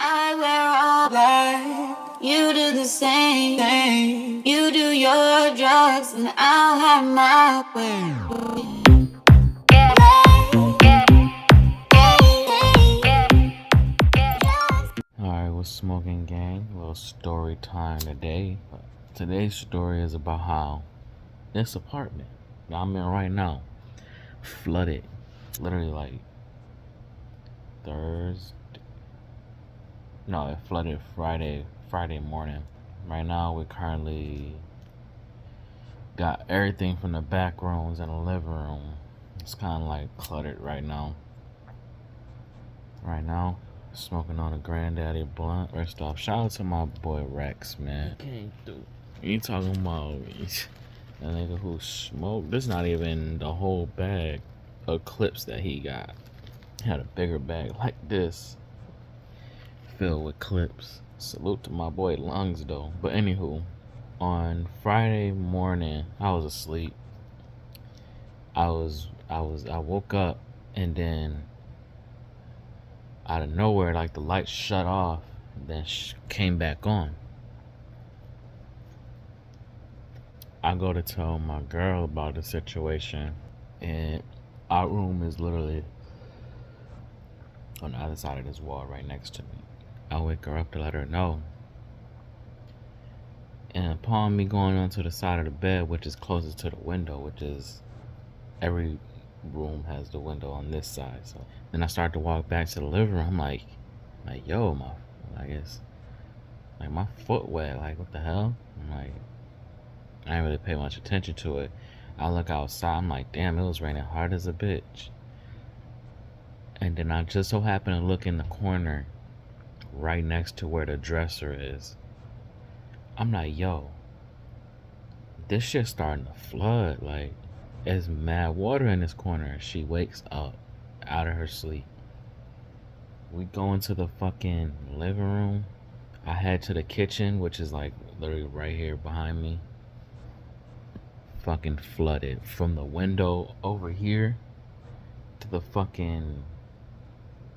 I wear all black, you do the same thing. You do your drugs and I'll have my way. Alright, what's smoking gang? A little story time today. Today's story is about how this apartment that I'm in right now flooded. Literally like Thursday. No, it flooded Friday morning. Right now we currently got everything from the back rooms and the living room. It's kinda like cluttered right now. Smoking on a granddaddy blunt. First off, shout out to my boy Rex, man. He came through. You talking about a nigga who smoked? This not even the whole bag of clips that he got. He had a bigger bag like this, filled with clips. Salute to my boy Lungs though. But anywho, on Friday morning, I was asleep. I woke up and then out of nowhere, like the lights shut off, and then came back on. I go to tell my girl about the situation, and our room is literally on the other side of this wall right next to me. I wake her up to let her know. And upon me going onto the side of the bed, which is closest to the window, which is every room has the window on this side, so then I start to walk back to the living room. I'm like yo, my foot wet, like what the hell? I'm like, I didn't really pay much attention to it. I look outside, I'm like, damn, it was raining hard as a bitch. And then I just so happen to look in the corner right next to where the dresser is. I'm like, yo, this shit's starting to flood. Like, there's mad water in this corner. She wakes up out of her sleep. We go into the fucking living room. I head to the kitchen, which is like literally right here behind me. Fucking flooded from the window over here to the fucking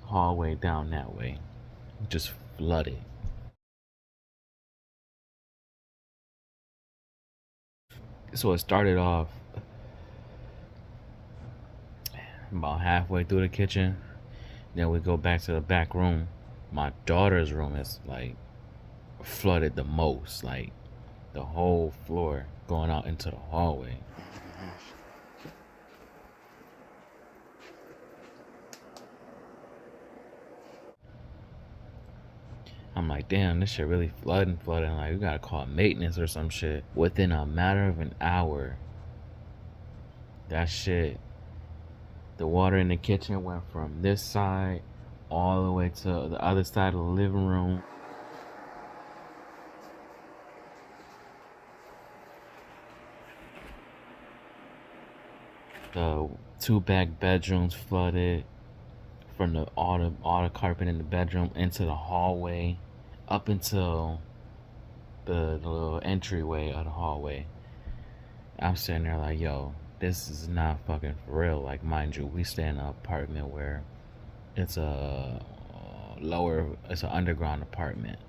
hallway down that way. Just flooded. So it started off about halfway through the kitchen. Then we go back to the back room. My daughter's room is like flooded the most, like the whole floor going out into the hallway. I'm like, damn, this shit really flooding. Like, we gotta call maintenance or some shit. Within a matter of an hour, that shit, the water in the kitchen went from this side all the way to the other side of the living room. The two back bedrooms flooded from all the carpet in the bedroom into the hallway, up until the little entryway of the hallway. I'm sitting there like, yo, this is not fucking for real. Like, mind you, we stay in an apartment where it's an underground apartment.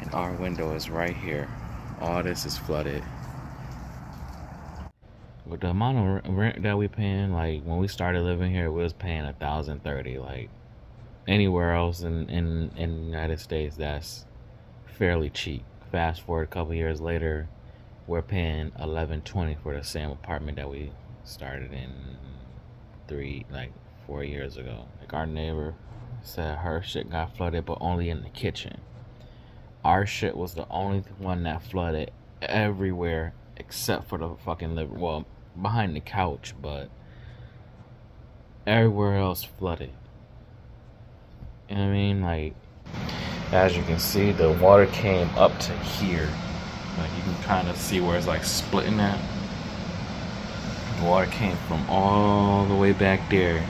And our window is right here. All this is flooded. With the amount of rent that we paying, like when we started living here, we was paying $1,030. Like anywhere else in the United States, that's fairly cheap. Fast forward a couple years later, we're paying $1,120 for the same apartment that we started in 4 years ago. Like, our neighbor said her shit got flooded, but only in the kitchen. Our shit was the only one that flooded everywhere except for the fucking living, well, behind the couch, but everywhere else flooded. You know what I mean? Like, as you can see, the water came up to here. Like, you can kind of see where it's like splitting at. The water came from all the way back there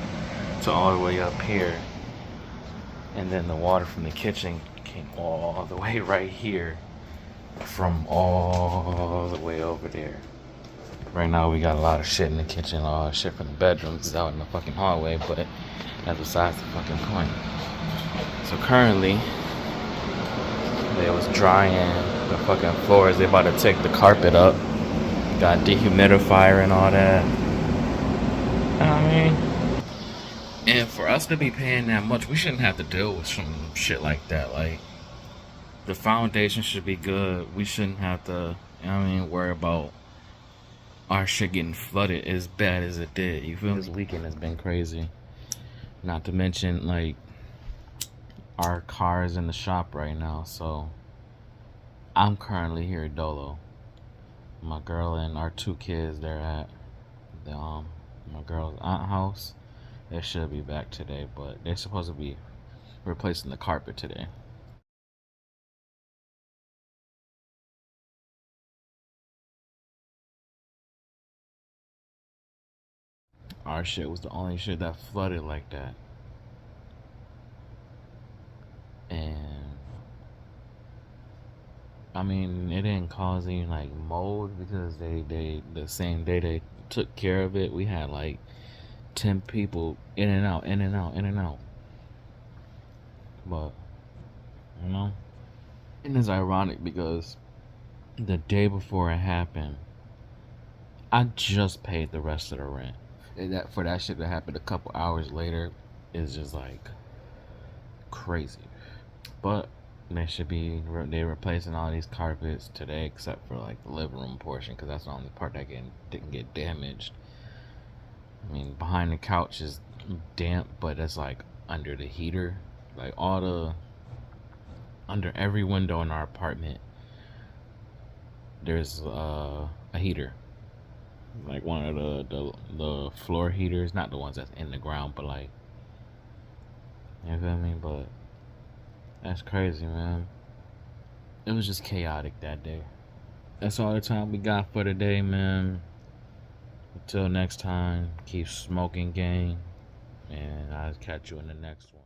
to all the way up here. And then the water from the kitchen came all the way right here from all the way over there. Right now we got a lot of shit in the kitchen, a lot of shit from the bedrooms is out in the fucking hallway, but that's besides the fucking point. So currently, they was drying the fucking floors. They about to take the carpet up. Got dehumidifier and all that. I mean, and for us to be paying that much, we shouldn't have to deal with some shit like that. Like, the foundation should be good. We shouldn't have to, worry about our shit getting flooded as bad as it did. You feel me? This weekend has been crazy. Not to mention, like, our car is in the shop right now, so I'm currently here at Dolo. My girl and our 2 kids, they're at the my girl's aunt house. They should be back today, but they're supposed to be replacing the carpet today. Our shit was the only shit that flooded like that. And I mean, it didn't cause any like mold because they the same day they took care of it, we had like 10 people in and out, in and out, in and out. But you know, and it's ironic because the day before it happened, I just paid the rest of the rent. And that for that shit to happen a couple hours later is just like crazy. But they replacing all these carpets today, except for like the living room portion, because that's the only part that didn't get damaged. I mean, behind the couch is damp, but it's like under the heater, like under every window in our apartment, there's a heater, like one of the floor heaters, not the ones that's in the ground, but like, you feel me? But that's crazy, man. It was just chaotic that day. That's all the time we got for today, man. Until next time, keep smoking, gang. And I'll catch you in the next one.